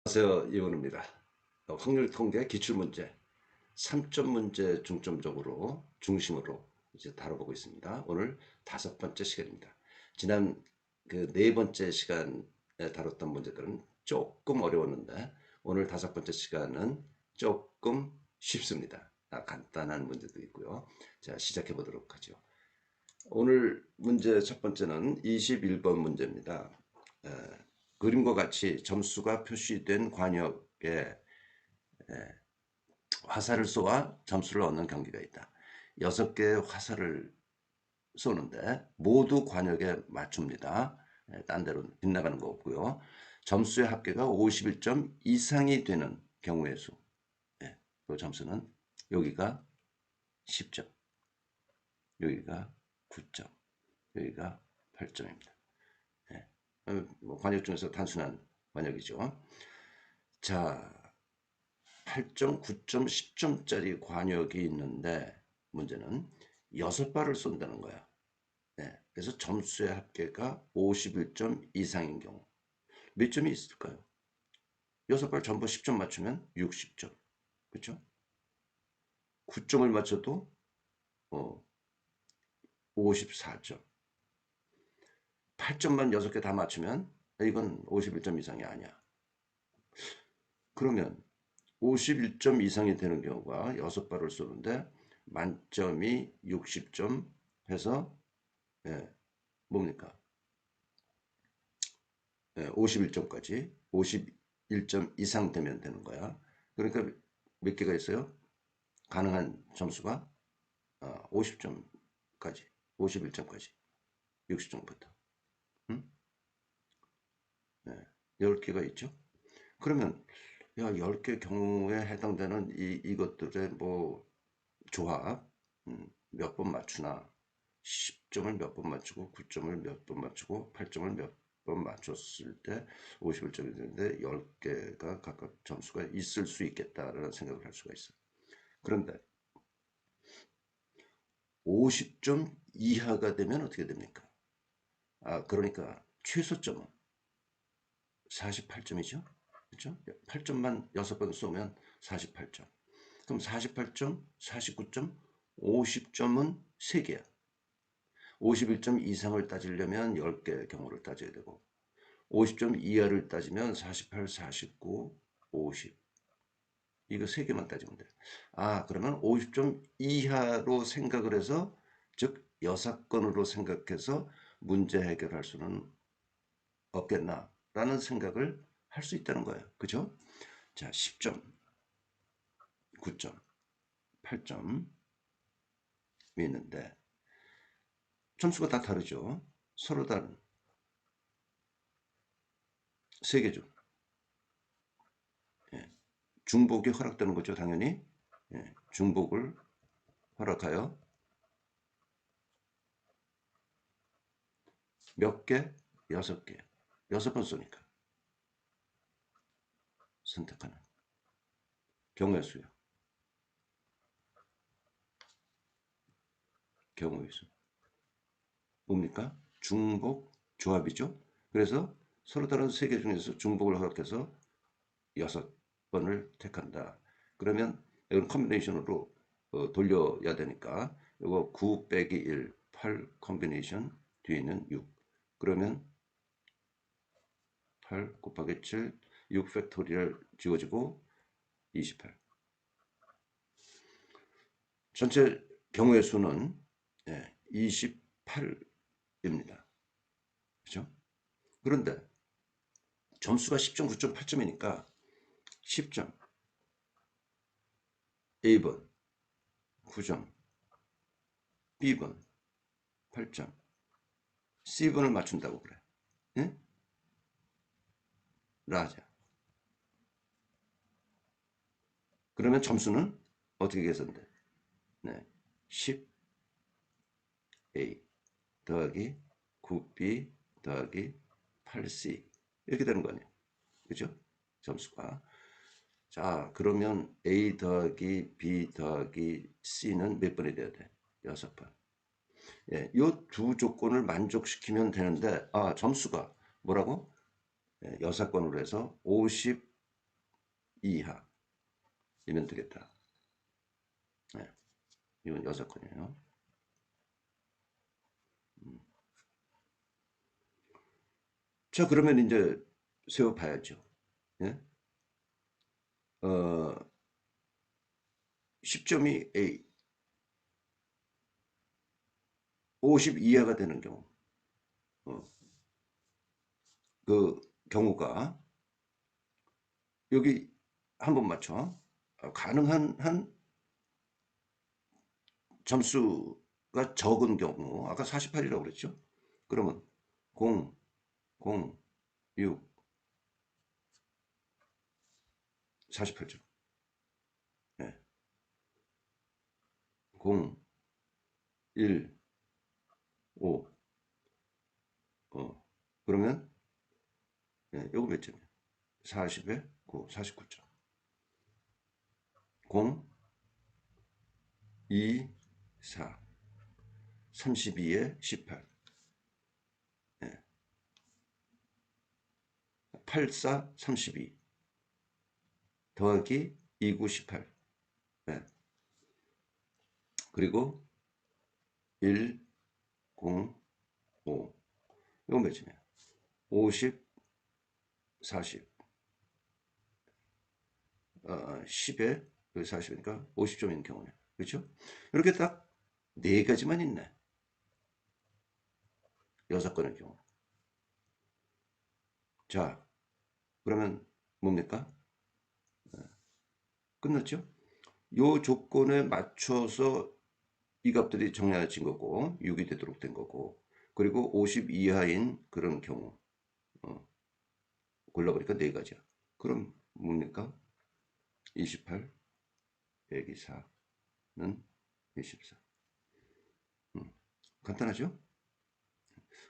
안녕하세요. 이원우입니다. 확률 통계 기출문제 3점 문제 중심으로 이제 다뤄보고 있습니다. 오늘 5번째 시간입니다. 지난 그 4번째 시간에 다뤘던 문제들은 조금 어려웠는데 오늘 5번째 시간은 조금 쉽습니다. 간단한 문제도 있고요. 자, 시작해 보도록 하죠. 오늘 문제 첫 번째는 21번 문제입니다. 그림과 같이 점수가 표시된 관역에 화살을 쏘아 점수를 얻는 경기가 있다. 6개의 화살을 쏘는데 모두 관역에 맞춥니다. 딴 데로 빗나가는 거 없고요. 점수의 합계가 51점 이상이 되는 경우의 수. 그 점수는 여기가 10점, 여기가 9점, 여기가 8점입니다. 뭐 관역 중에서 단순한 관역이죠. 자, 8점, 9점, 10점짜리 관역이 있는데 문제는 6발을 쏜다는 거야. 그래서 점수의 합계가 51점 이상인 경우 몇 점이 있을까요? 6발 전부 10점 맞추면 60점. 그렇죠? 9점을 맞춰도 54점. 8점만 6개 다 맞추면 이건 51점 이상이 아니야. 그러면 51점 이상이 되는 경우가 6발을 쏘는데 만점이 60점 해서 뭡니까? 51점까지 51점 이상 되면 되는 거야. 그러니까 몇 개가 있어요? 가능한 점수가 50점까지 51점까지 60점부터 10개가 있죠. 그러면 야 10개 경우에 해당되는 이것들의 뭐 조합 몇 번 맞추나 10점을 몇 번 맞추고 9점을 몇 번 맞추고 8점을 몇 번 맞췄을 때 51점이 되는데 10개가 각각 점수가 있을 수 있겠다라는 생각을 할 수가 있어요. 그런데 50점 이하가 되면 어떻게 됩니까? 그러니까 최소점은 48점이죠. 그렇죠? 8점만 6번 쏘면 48점. 그럼 48점, 49점, 50점은 3개야. 51점 이상을 따지려면 10개 경우를 따져야 되고 50점 이하를 따지면 48, 49, 50 이거 3개만 따지면 돼. 그러면 50점 이하로 생각을 해서 즉 여사건으로 생각해서 문제 해결할 수는 없겠나라는 생각을 할 수 있다는 거예요. 그죠? 자, 10점, 9점, 8점이 있는데 점수가 다 다르죠. 서로 다른 3개죠. 중복이 허락되는 거죠. 당연히 중복을 허락하여 몇 개? 6개. 6번 쏘니까 선택하는 경우의 수요. 경우의 수. 뭡니까? 중복 조합이죠. 그래서 서로 다른 3개 중에서 중복을 허락해서 6번을 택한다. 그러면 이건 컨비네이션으로 돌려야 되니까 이거 9 빼기 1, 8 컨비네이션 뒤에는 6. 그러면 8 곱하기 7, 6 팩토리얼 지워지고 28. 전체 경우의 수는 28입니다. 그렇죠? 그런데 점수가 10점, 9점, 8점이니까 10점 A번 9점, B번 8점, C번을 맞춘다고 그래. 예? 라자. 그러면 점수는 어떻게 계산돼? 10A 더하기 9B 더하기 8C 이렇게 되는 거 아니에요. 그죠? 점수가. 자, 그러면 A 더하기 B 더하기 C는 몇 번이 돼야 돼? 6번. 이 두 조건을 만족시키면 되는데 점수가 뭐라고? 6건으로 해서 50 이하이면 되겠다. 네. 이건 6건이에요. 자, 그러면 이제 세워봐야죠. 예? 10점이 A, 50 이하가 되는 경우, 어, 그 경우가 여기 한번 맞춰. 가능한 한 점수가 적은 경우, 아까 48이라고 그랬죠? 그러면 0, 0, 6, 48점. 예. 0, 1, 5. 그러면 예, 요거 몇 점이야? 40에 9, 49점. 0, 2, 4, 32에 18. 예. 8, 4, 32. 더하기 2, 9, 18. 예. 그리고 1, 0, 5. 이건 몇 점이야? 50, 40. 10에 40이니까 50점인 경우네. 그렇죠? 이렇게 딱 네 가지만 있네. 6건의 경우. 자, 그러면 뭡니까? 끝났죠? 요 조건에 맞춰서 이 값들이 정리해진 거고 6이 되도록 된 거고 그리고 50 이하인 그런 경우 골라보니까 네 가지야. 그럼 뭡니까? 28 빼기 4는 24. 간단하죠?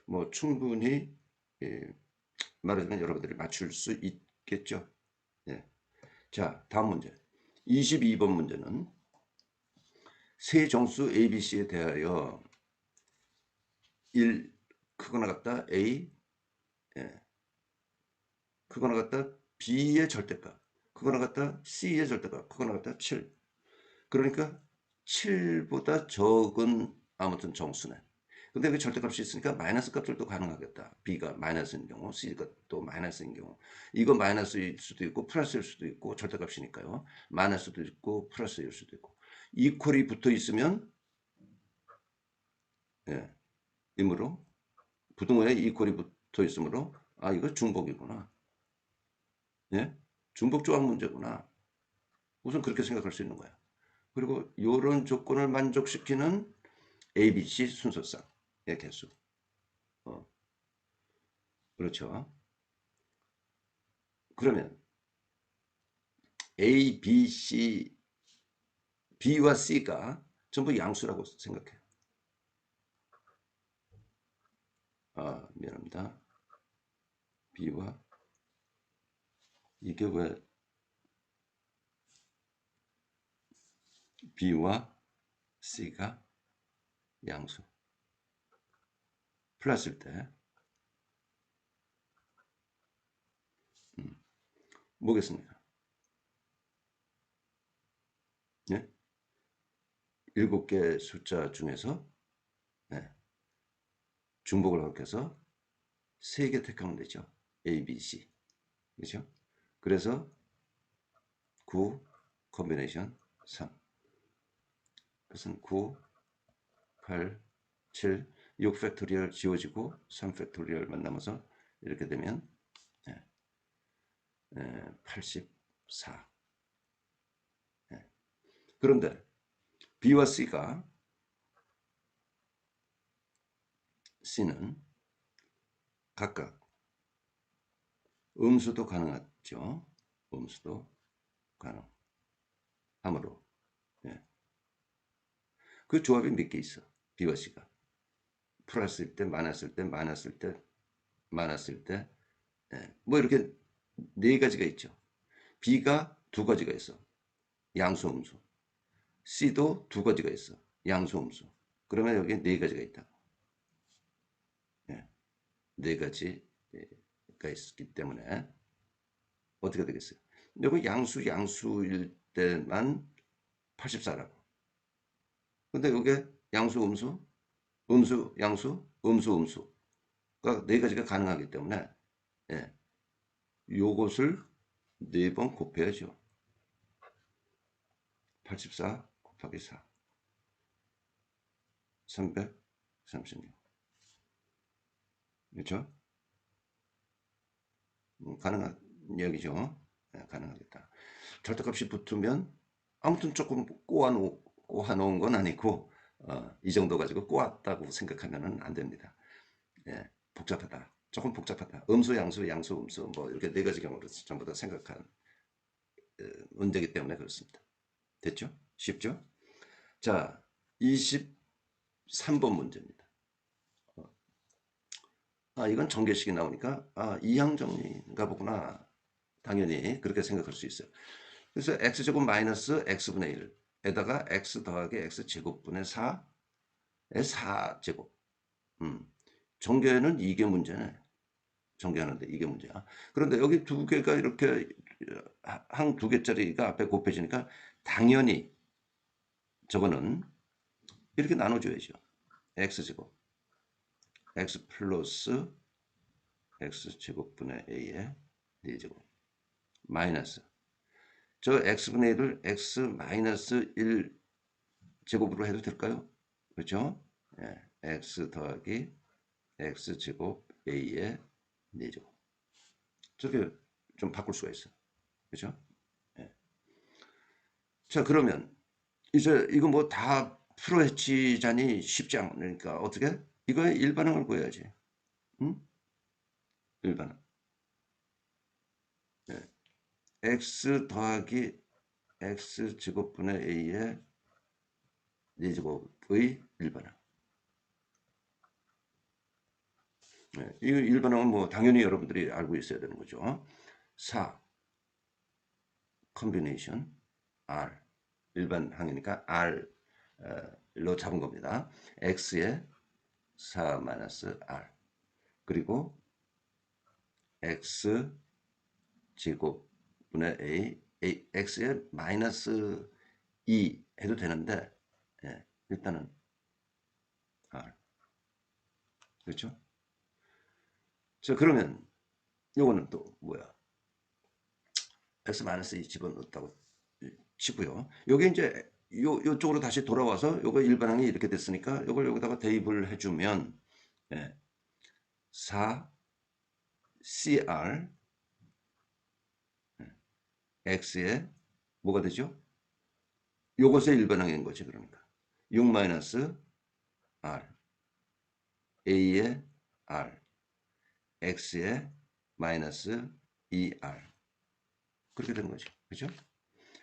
뭐 충분히 예, 말하자면 여러분들이 맞출 수 있겠죠. 예. 자, 다음 문제. 22번 문제는 세 정수 ABC에 대하여 1 크거나 같다 A, 예, 크거나 같다 B의 절대값, 크거나 같다 C의 절대값, 크거나 같다 7. 그러니까 7보다 적은 아무튼 정수네. 근데 그 절대값이 있으니까 마이너스 값들도 가능하겠다. B가 마이너스인 경우, C가 또 마이너스인 경우. 이거 마이너스일 수도 있고 플러스일 수도 있고 절대값이니까요. 마이너스도 있고 플러스일 수도 있고. 이퀄이 붙어 있으면 예, 이므로 부등호에 이퀄이 붙어 있으므로 아 이거 중복이구나. 예? 중복 조합 문제구나. 우선 그렇게 생각할 수 있는 거야. 그리고 이런 조건을 만족시키는 ABC 순서쌍의 개수. 어, 그렇죠. 그러면 A, B, C, B와 C가 전부 양수라고 생각해요. 미안합니다. B와 이게 왜 B와 C가 양수 플러스일 때 뭐겠습니까? 예? 7개 숫자 중에서 네, 중복을 합해서 3개 택하면 되죠. A, B, C. 그렇죠? 그래서 9 컨비네이션 3. 그것은 9, 8, 7, 6 팩토리얼 지워지고 3 팩토리얼만 남아서 이렇게 되면 84. 그런데 B와 C는 각각 음수도 가능하죠. 음수도 가능하므로 그 조합이 몇 개 있어. B와 C가 플러스일 때, 마이너스일 때, 마이너스일 때, 마이너스일 때, 뭐 이렇게 네 가지가 있죠. B가 두 가지가 있어. 양수, 음수. C도 두 가지가 있어. 양수, 음수. 그러면 여기 네 가지가 있다. 네 가지가 있기 때문에 어떻게 되겠어요? 이거 양수일 때만 84라고. 근데 이게 양수, 음수, 음수, 양수, 음수. 그러니까 네 가지가 가능하기 때문에 예, 요것을 4번 곱해야죠. 84 곱하기 4. 336. 그렇죠? 가능한 이야기죠. 네, 가능하겠다. 절대값이 붙으면 아무튼 조금 꼬아놓은 건 아니고 이 정도 가지고 꼬았다고 생각하면 안 됩니다. 예, 복잡하다. 조금 복잡하다. 음수, 양수, 음수 뭐 이렇게 네 가지 경우를 전부 다 생각한 문제이기 때문에 그렇습니다. 됐죠? 쉽죠? 자, 23번 문제입니다. 이건 전개식이 나오니까 이항정리인가 보구나. 당연히 그렇게 생각할 수 있어요. 그래서 x제곱 마이너스 x분의 1에다가 x 더하기 x제곱분의 4의 4제곱. 전개는 이게 문제네. 전개하는데 이게 문제야. 그런데 여기 두 개가 이렇게 한 두 개짜리가 앞에 곱해지니까 당연히 저거는 이렇게 나눠줘야죠. x제곱 x 플러스 x제곱분의 a의 4제곱 마이너스 저 x분의 1을 x 마이너스 1 제곱으로 해도 될까요? 그렇죠? 예, x 더하기 x제곱 a의 4제곱 저렇게 좀 바꿀 수가 있어. 그렇죠? 예. 자, 그러면 이제 이거 뭐 다 풀어헤치자니 쉽지 않으니까 어떻게? 이거의 일반항을 구해야지. 응? 일반항. 예. x 더하기 x제곱분의 a의 4제곱의 일반항. 네, 이 일반항은 뭐 당연히 여러분들이 알고 있어야 되는 거죠. 4 컨비네이션 R 일반항이니까 R로 잡은 겁니다. X에 4 마이너스 R 그리고 X 제곱분의 X에 마이너스 2 해도 되는데 예, 일단은 R 그렇죠? 자, 그러면 요거는 또 뭐야? x-2 집어넣었다고 치고요. 요게 이제 요쪽으로 다시 돌아와서 요거 일반항이 이렇게 됐으니까 요걸 여기다가 대입을 해주면 예, 4cr x에 뭐가 되죠? 요것의 일반항인 거지 그러니까 6 마이너스 r a의 r x에 마이너스 2r 그렇게 되는 거죠. 그죠?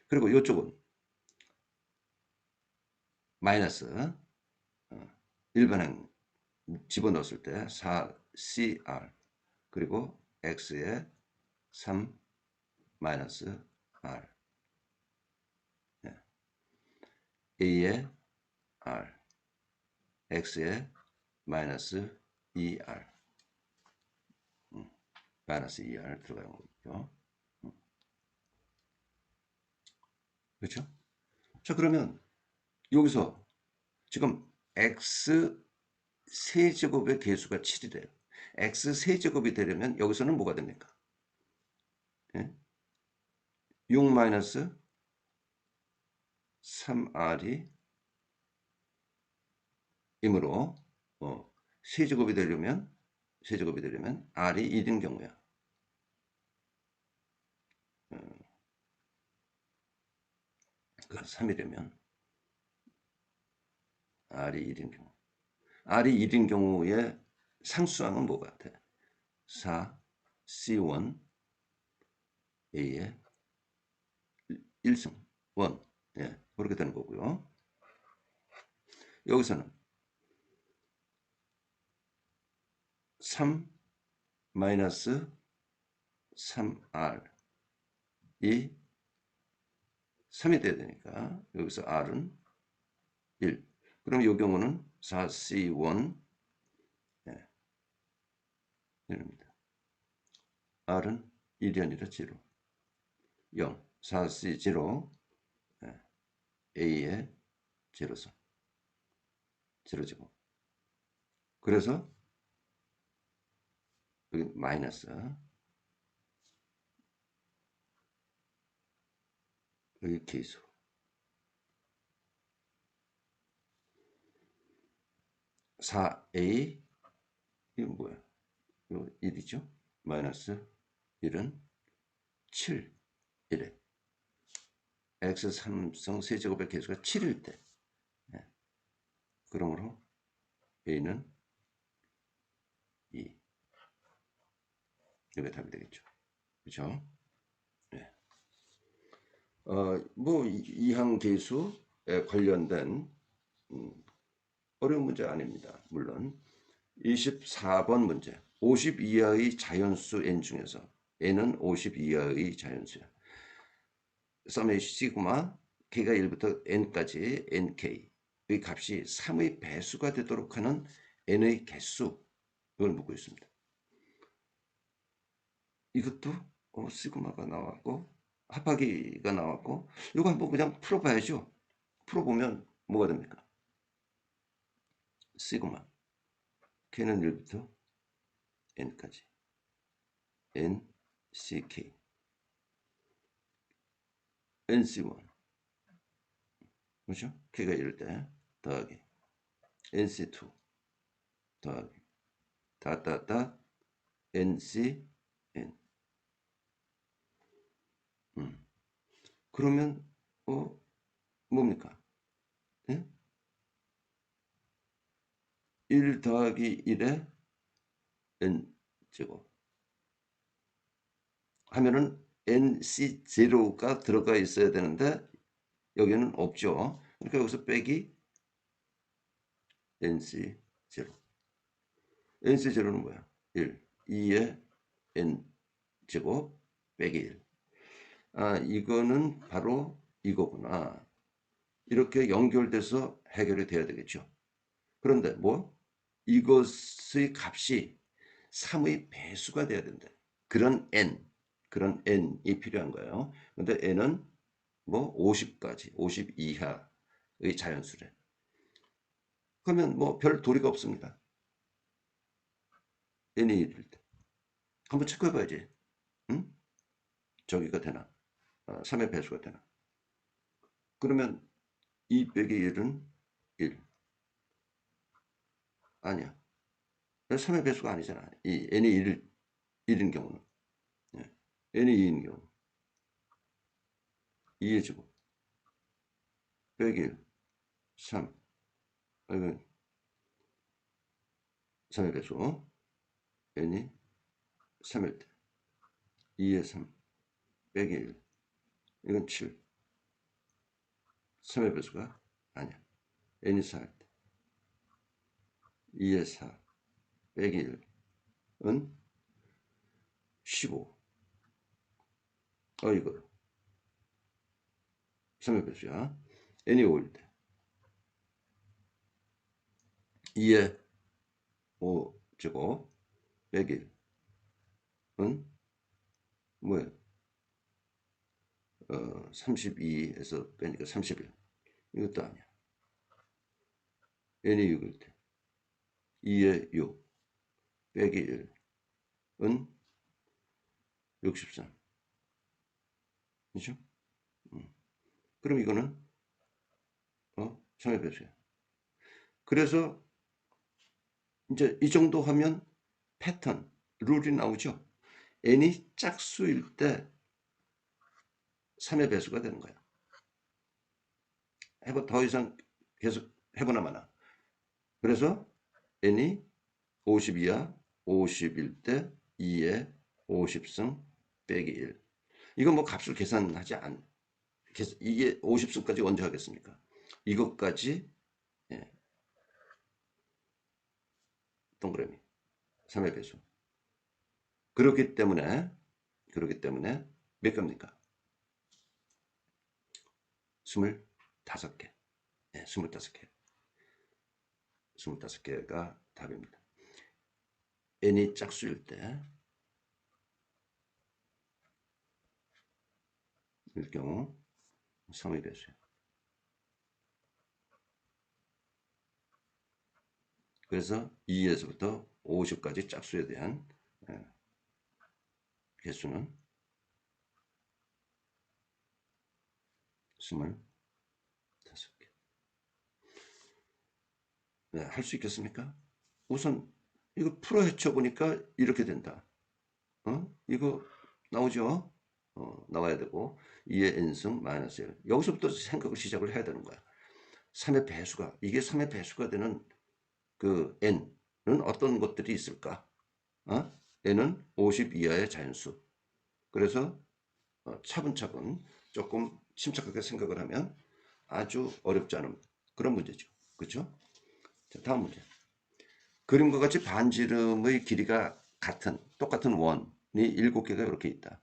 그리고 이쪽은 마이너스 일반항 집어넣었을 때 4cr 그리고 x에 3 마이너스 r a에 r x에 마이너스 2r 마이너스 2r 들어가는 거죠. 그렇죠? 자, 그러면 여기서 지금 x 세제곱의 개수가 7이래요. x 세제곱이 되려면 여기서는 뭐가 됩니까? 예? 6 마이너스 3r이 이므로 세제곱이 되려면 r이 1인 경우야. 그러니까 3이려면 r이 1인 경우. r이 1인 경우에 상수항은 뭐가 같아? 4 C1 A의 1승 1 예, 그렇게 되는 거고요. 여기서는 3 마이너스 3R이 3이 돼야 되니까 여기서 R은 1. 그럼 이 경우는 4C1 예, 이럽니다. R은 1이 아니라 0. 0, 4C 제로, A의 제로성, 제로제곱. 그래서 여기 마이너스, 여기 계수. 4A, 이건 뭐야? 이거 1이죠? 마이너스 1은 7, 1에 x 삼성 세제곱의 계수가 7일 때, 그러므로 A는 2. 이게 답이 되겠죠. 그죠? 네. 뭐 이항 계수에 관련된 어려운 문제 아닙니다. 물론 24번 문제. 50 이하의 자연수 n 중에서 n은 50 이하의 자연수야. 서메이 시그마 k가 1부터 n까지 nk의 값이 3의 배수가 되도록 하는 n의 개수, 이걸 묻고 있습니다. 이것도 시그마가 나왔고 합하기가 나왔고, 이거 한번 그냥 풀어봐야죠. 풀어보면 뭐가 됩니까? 시그마 k는 1부터 n까지 n, ck, nc1, 그렇죠? k가 1일 때 더하기 nc2 더하기 다 ncn. 그러면 뭡니까? 예? 1 더하기 1에 n제곱 하면은 nc0가 들어가 있어야 되는데 여기는 없죠. 그러니까 여기서 빼기 nc0. nc0는 뭐야? 1, 2의 n제곱 빼기 1. 이거는 바로 이거구나. 이렇게 연결돼서 해결이 돼야 되겠죠. 그런데 이것의 값이 3의 배수가 돼야 된다. 그런 n이 필요한 거예요. 근데 n은 50까지, 50 이하의 자연수래. 그러면 별 도리가 없습니다. n이 1일 때. 한번 체크해 봐야지. 응? 저기가 되나? 3의 배수가 되나? 그러면 2 빼기 1은 1. 아니야. 3의 배수가 아니잖아. 이 n이 1인 경우는. n이 2인 경우. 2의 제곱. 빼기 1. 3. 이건 3의 배수. n이 3일 때. 2의 3. 빼기 1. 이건 7. 3의 배수가 아니야. n이 4일 때. 2의 4. 빼기 1은 15. 이거 3의 배수야. n이 5일 때. 2의 5 제곱 빼기 1은 뭐예요? 32에서 빼니까 31. 이것도 아니야. n이 6일 때. 2의 6 빼기 1은 63. 그렇죠? 그럼 이거는 3의 배수야. 그래서 이제 이 정도 하면 패턴, 룰이 나오죠. n이 짝수일 때 3의 배수가 되는 거야. 더 이상 계속 해보나 마나. 그래서 n이 52야 50일 때 2의 50승 빼기 1. 이건 값을 계산하지 않. 이게 50승까지 언제 하겠습니까? 이것까지 동그라미 3의 배수. 그렇기 때문에 몇 개입니까? 25개. 25개. 25개가 답입니다. n이 짝수일 때 일 경우 3의 배수예요. 그래서 2에서부터 50까지 짝수에 대한 개수는 25개. 네, 할 수 있겠습니까? 우선 이거 풀어 헤쳐보니까 이렇게 된다. 이거 나오죠? 나와야 되고 2의 n승 마이너스 1. 여기서부터 생각을 시작을 해야 되는 거야. 3의 배수가, 이게 3의 배수가 되는 그 n은 어떤 것들이 있을까? n은 50 이하의 자연수. 그래서 차분차분 조금 침착하게 생각을 하면 아주 어렵지 않은 그런 문제죠. 그렇죠? 자, 다음 문제. 그림과 같이 반지름의 길이가 똑같은 원이 7개가 이렇게 있다.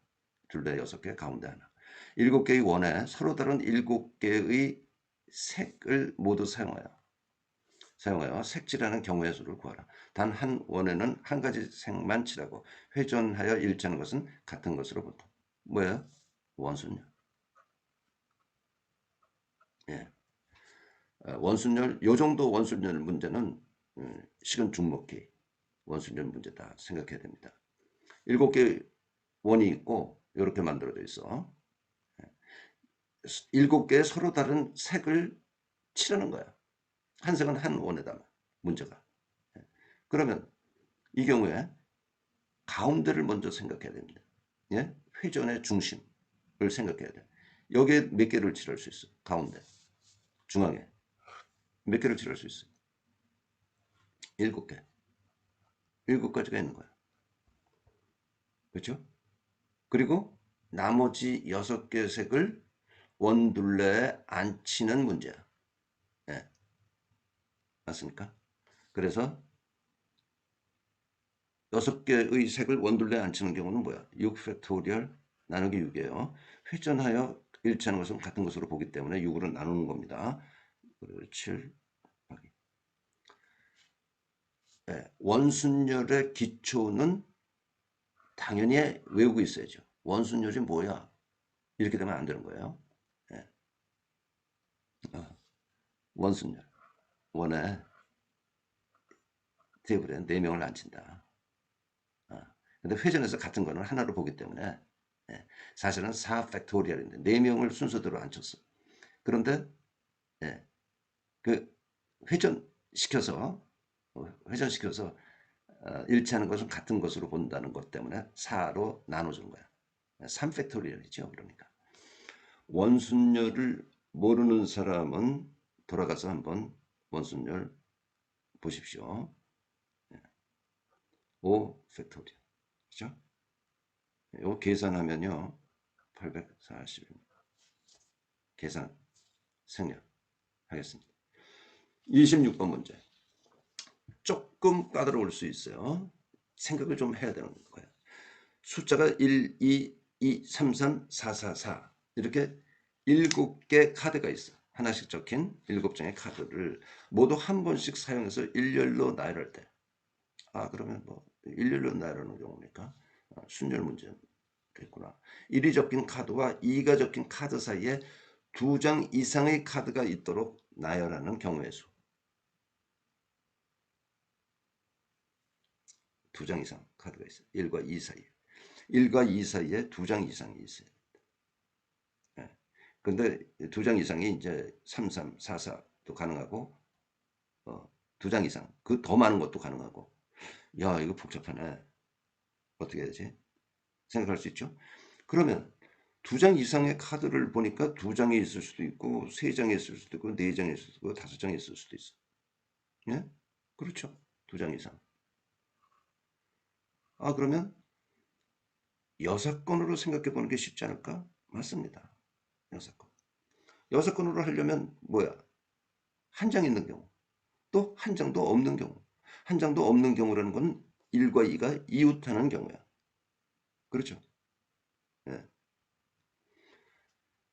둘레 6개, 가운데 하나. 7개의 원에 서로 다른 7개의 색을 모두 사용하여 색칠하는 경우의 수를 구하라. 단 한 원에는 한 가지 색만 칠하고 회전하여 일치하는 것은 같은 것으로 본다. 뭐예요? 원순열. 예. 원순열, 요 정도 원순열 문제는 식은 죽먹기 원순열 문제다 생각해야 됩니다. 7개 원이 있고 이렇게 만들어져 있어. 7개의 서로 다른 색을 칠하는 거야. 한 색은 한 원에다가 문제가. 그러면 이 경우에 가운데를 먼저 생각해야 됩니다. 예? 회전의 중심을 생각해야 돼. 여기에 몇 개를 칠할 수 있어? 가운데, 중앙에 몇 개를 칠할 수 있어? 7개. 7가지가 있는 거야. 그렇죠? 그리고 나머지 6개 색을 원둘레에 안 치는 문제야. 예. 맞습니까? 그래서 6개의 색을 원둘레에 안 치는 경우는 뭐야? 6팩토리얼 나누기 6이에요. 회전하여 일치하는 것은 같은 것으로 보기 때문에 6으로 나누는 겁니다. 그리고 7 하기. 네, 원순열의 기초는 당연히 외우고 있어야죠. 원순열이 뭐야? 이렇게 되면 안 되는 거예요. 네. 원순열. 원에 테이블에 4명을 앉힌다. 근데 회전에서 같은 거는 하나로 보기 때문에 사실은 4팩토리얼인데 4명을 순서대로 앉혔어. 그런데 그 회전시켜서 일치하는 것은 같은 것으로 본다는 것 때문에 4로 나눠주는 거야. 3팩토리얼이죠. 그러니까 원순열을 모르는 사람은 돌아가서 한번 원순열 보십시오. 5팩토리얼. 그죠? 이거 계산하면요. 840. 계산 생략하겠습니다. 26번 문제. 조금 까다로울 수 있어요. 생각을 좀 해야 되는 거예요. 숫자가 1, 2, 2, 3, 3, 4, 4, 4 이렇게 7개 카드가 있어. 하나씩 적힌 7장의 카드를 모두 한 번씩 사용해서 일렬로 나열할 때 그러면 뭐 일렬로 나열하는 경우니까 순열 문제겠구나. 1이 적힌 카드와 2가 적힌 카드 사이에 2장 이상의 카드가 있도록 나열하는 경우의 수. 2장 이상 카드가 있어. 1과 2 사이에. 1과 2 사이에 2장 이상이 있어요. 네. 근데 2장 이상이 이제 3, 3, 4, 4도 가능하고 2장 이상 그 더 많은 것도 가능하고 야 이거 복잡하네. 어떻게 해야 되지? 생각할 수 있죠? 그러면 2장 이상의 카드를 보니까 2장이 있을 수도 있고 3장이 있을 수도 있고 4장이 있을 수도 있고 5장이 있을 수도 있어. 예? 그렇죠. 2장 이상. 그러면 6건으로 생각해 보는 게 쉽지 않을까? 맞습니다. 6건. 6건으로 하려면 뭐야? 한 장 있는 경우. 또 한 장도 없는 경우. 한 장도 없는 경우라는 건 1과 2가 이웃하는 경우야. 그렇죠? 예.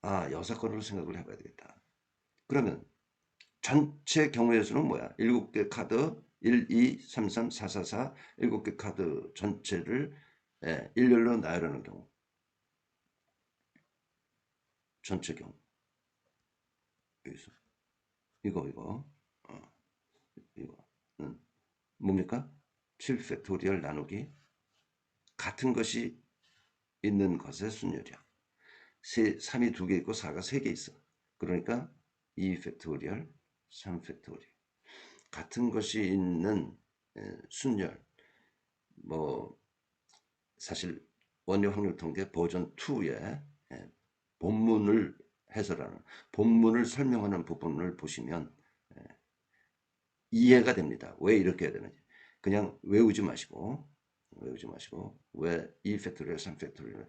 6건으로 생각을 해봐야 되겠다. 그러면 전체 경우의 수는 뭐야? 7개 카드 1, 2, 3, 3, 4, 4, 4 7개 카드 전체를 일렬로 나열하는 경우. 전체 경우. 여기서 이거 이거는 뭡니까? 7 팩토리얼 나누기 같은 것이 있는 것의 순열이야. 3이 2개 있고 4가 3개 있어. 그러니까 2 팩토리얼 3 팩토리얼 같은 것이 있는 순열. 뭐 사실 원리 확률 통계 버전 2의 본문을 해설하는 본문을 설명하는 부분을 보시면 이해가 됩니다. 왜 이렇게 해야 되는지. 그냥 외우지 마시고 왜 2 팩토리얼 3 팩토리얼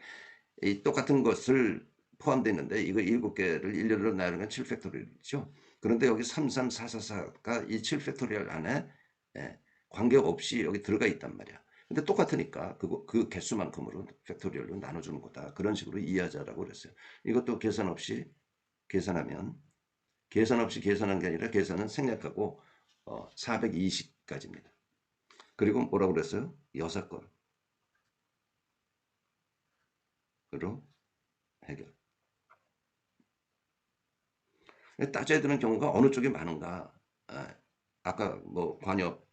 이 똑같은 것을 포함되어 있는데 이거 7개를 일렬로 나누는 건 7 팩토리얼이죠. 그런데 여기 3, 3, 4, 4, 4가 이 7 팩토리얼 안에 관계없이 여기 들어가 있단 말이야. 근데 똑같으니까 그 개수만큼으로 팩토리얼로 나눠주는 거다. 그런 식으로 이해하자라고 그랬어요. 이것도 계산 없이 계산하면 계산 없이 계산한 게 아니라 계산은 생략하고 420까지입니다. 그리고 뭐라고 그랬어요? 6건으로 해결. 따져야 되는 경우가 어느 쪽이 많은가. 아까 뭐 관역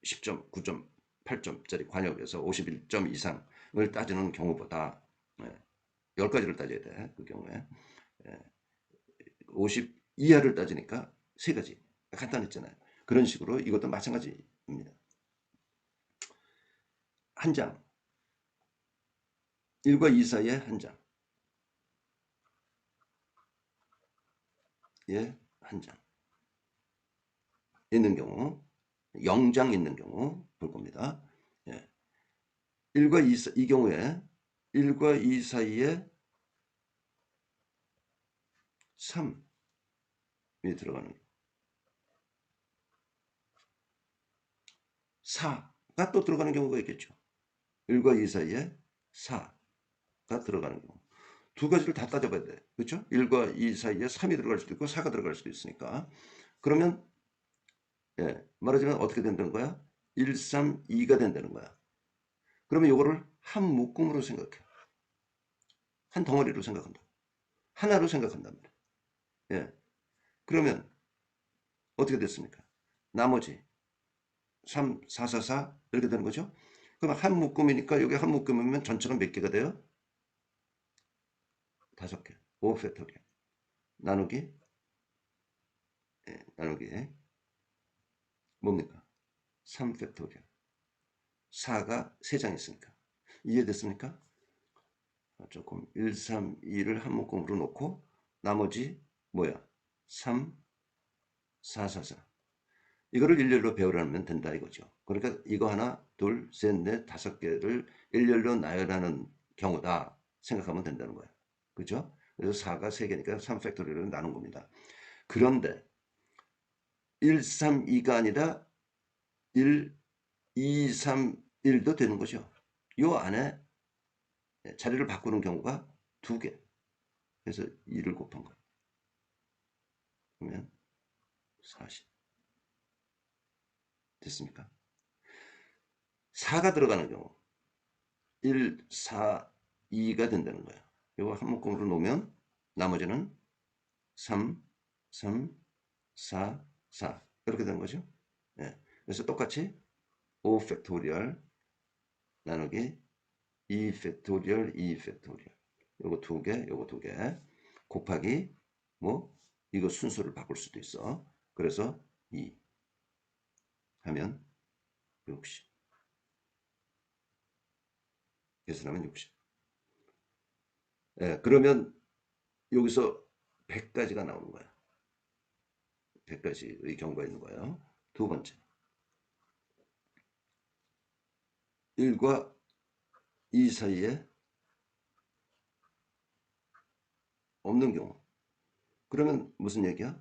10점, 9점, 8점짜리 관역에서 51점 이상을 따지는 경우보다 10가지를 따져야 돼. 그 경우에 50 이하를 따지니까 3가지. 간단했잖아요. 그런 식으로 이것도 마찬가지입니다. 한 장. 1과 2 사이에 한 장. 예, 한 장. 있는 경우, 0장 있는 경우 볼 겁니다. 예. 1과 2, 이 경우에 1과 2 사이에 3이 들어가는 경우. 4가 또 들어가는 경우가 있겠죠. 1과 2 사이에 4가 들어가는 경우. 두 가지를 다 따져봐야 돼. 그렇죠? 1과 2 사이에 3이 들어갈 수도 있고 4가 들어갈 수도 있으니까. 그러면 말하자면 어떻게 된다는 거야? 1, 3, 2가 된다는 거야. 그러면 이거를 한 묶음으로 생각해. 한 덩어리로 생각한다. 하나로 생각한단 말이야. 예. 그러면 어떻게 됐습니까? 나머지 3, 4, 4, 4 이렇게 되는 거죠. 그럼 한 묶음이니까 여기 한 묶음이면 전체가 몇 개가 돼요? 5개. 5 팩토리얼. 나누기 나누기 뭡니까? 3 팩토리얼. 4가 3장 있으니까. 이해됐습니까? 조금 1, 3, 2를 한 묶음으로 놓고 나머지 뭐야? 3, 4, 4, 4. 이거를 일렬로 배우려면 된다 이거죠. 그러니까 이거 하나, 둘, 셋, 넷, 5개를 일렬로 나열하는 경우다 생각하면 된다는 거예요. 그죠? 그래서 4가 3개니까 3팩토리얼로 나눈 겁니다. 그런데 1, 3, 2가 아니라 1, 2, 3, 1도 되는 거죠. 이 안에 자리를 바꾸는 경우가 2개. 그래서 2를 곱한 거예요. 그러면 40. 됐습니까? 4가 들어가는 경우 1, 4, 2가 된다는 거예요. 이거 한 묶음으로 놓으면 나머지는 3, 3, 4, 4 이렇게 되는 거죠. 예. 그래서 똑같이 5 팩토리얼 나누기 2 팩토리얼 2 팩토리얼 요거 2개 요거 2개 곱하기 뭐 이거 순서를 바꿀 수도 있어. 그래서 2 하면 60 계산하면 60. 예, 그러면 여기서 100가지가 나오는 거야. 100가지의 경우가 있는 거예요. 두 번째 1과 2 사이에 없는 경우. 그러면 무슨 얘기야?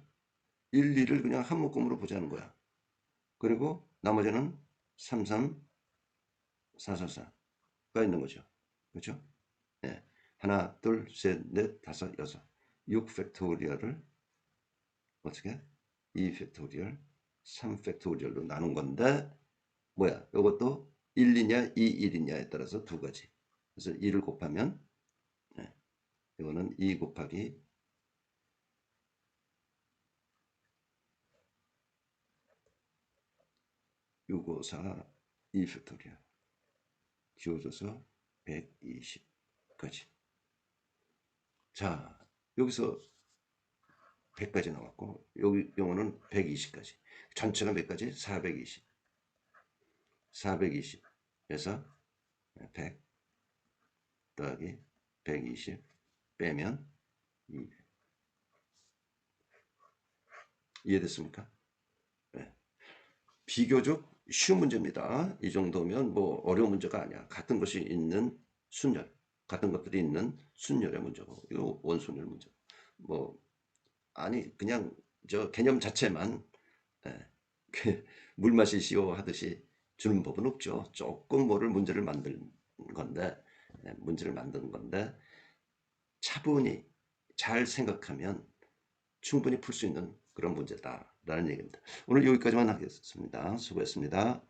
1, 2를 그냥 한 묶음으로 보자는 거야. 그리고 나머지는 3, 3, 4, 4, 4가 있는 거죠. 그렇죠? 네. 하나, 둘, 셋, 넷, 다섯, 여섯. 6 팩토리얼을 어떻게? 2 팩토리얼, 3 팩토리얼로 나눈 건데 뭐야? 이것도 1이냐 2, 1이냐에 따라서 두 가지. 그래서 2를 곱하면 이거는 2 곱하기 654 2 팩토리얼 지워져서 120까지. 자, 여기서 100까지 나왔고 여기 용어는 120까지. 전체가 몇 가지? 420. 420에서 100 더하기 120 빼면 200. 이해됐습니까? 네. 비교적 쉬운 문제입니다. 이 정도면 뭐 어려운 문제가 아니야. 같은 것이 있는 순열, 같은 것들이 있는 순열의 문제고, 이거 원순열 문제. 뭐 아니 그냥 저 개념 자체만 예, 물 마시시오 하듯이 주는 법은 없죠. 조금 뭐를 문제를 만든 건데, 문제를 만든 건데 차분히 잘 생각하면 충분히 풀 수 있는 그런 문제다라는 얘기입니다. 오늘 여기까지만 하겠습니다. 수고했습니다.